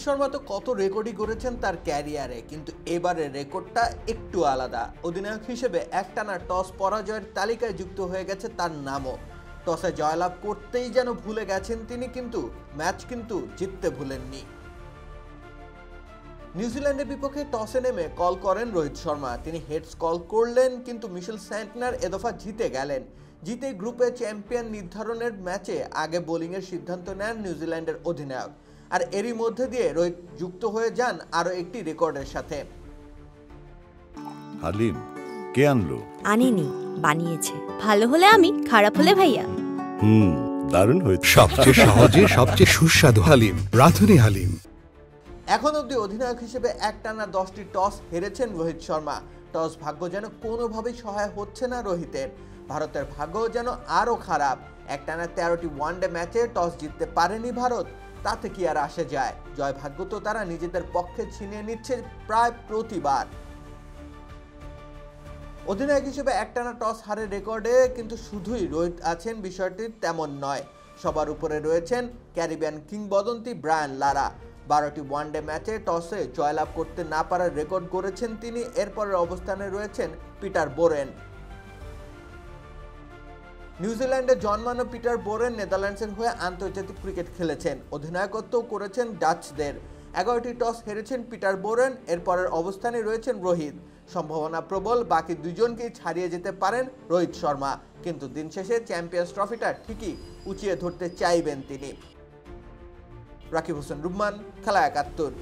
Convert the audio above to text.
শর্মা তো কত রেকর্ডই করেছেন তার ক্যারিয়ারে, কিন্তু এবারের রেকর্ডটা একটু আলাদা। অধিনায়ক হিসেবে একটানা টস পরাজয়ের তালিকায় যুক্ত হয়ে গেছে তার নামও। টসে জয়লাভ করতেই যেন ভুলে গেছেন তিনি, কিন্তু ম্যাচ কিন্তু জিততে ভুলেননি। নিউজিল্যান্ডের বিপক্ষে টসে নেমে কল করেন রোহিত শর্মা। তিনি হেডস কল করলেন, কিন্তু মিশেল স্যান্টনার এ দফা জিতে গেলেন। জিতে গ্রুপে চ্যাম্পিয়ন নির্ধারণের ম্যাচে আগে বোলিংয়ের সিদ্ধান্ত নেন নিউজিল্যান্ডের অধিনায়ক। আর এরই মধ্যে দিয়ে রোহিত যুক্ত হয়ে যান আরও একটি রেকর্ডের সাথে। হালিম কে আনলো? আনেনি, বানিয়েছে। ভালো হলে আমি, খারাপ হলে ভাইয়া। দারুণ হয়েছে। সবচেয়ে সহজে সবচেয়ে সুস্বাদু হালিম, রাঁধুনি হালিম। এখন অবধি অধিনায়ক হিসেবে একটানা 10টি টস হেরেছেন রোহিত শর্মা। টস ভাগ্য যেন কোনোভাবেই সহায় হচ্ছে না রোহিতের। ভারতের ভাগ্য যেন আরও খারাপ। একটানা 13টি ওয়ানডে ম্যাচে টস জিততে পারেনি ভারত, তাতে কি আর আসে যায়? জয় ভাগ্য তো তারা নিজেদের পক্ষে ছিনিয়ে নিচ্ছে প্রায় প্রতিবার। অধিনায়ক হিসেবে একটানা টস হারের রেকর্ডে কিন্তু শুধুই রোহিত আছেন বিষয়টি তেমন নয়। সবার উপরে রয়েছেন ক্যারিবিয়ান কিংবদন্তি ব্রায়ান লারা। 12টি ওয়ানডে ম্যাচে টসে জয়লাভ করতে না পারার রেকর্ড গড়েছেন তিনি। এরপরের অবস্থানে রয়েছেন পিটার বোরেন। নিউজিল্যান্ডে জন্মানো পিটার বোরেন নেদারল্যান্ডসের হয়ে আন্তর্জাতিক ক্রিকেট খেলেছেন, অধিনায়কত্বও করেছেন ডাচদের। 11টি টস হেরেছেন পিটার বোরেন। এরপরের অবস্থানে রয়েছেন রোহিত। সম্ভাবনা প্রবল বাকি দুজনকেই ছাড়িয়ে যেতে পারেন রোহিত শর্মা, কিন্তু দিন শেষে চ্যাম্পিয়ন্স ট্রফিটা ঠিকই উঁচিয়ে ধরতে চাইবেন তিনি। রাকিব হোসেন রুম্মান, খেলা 71।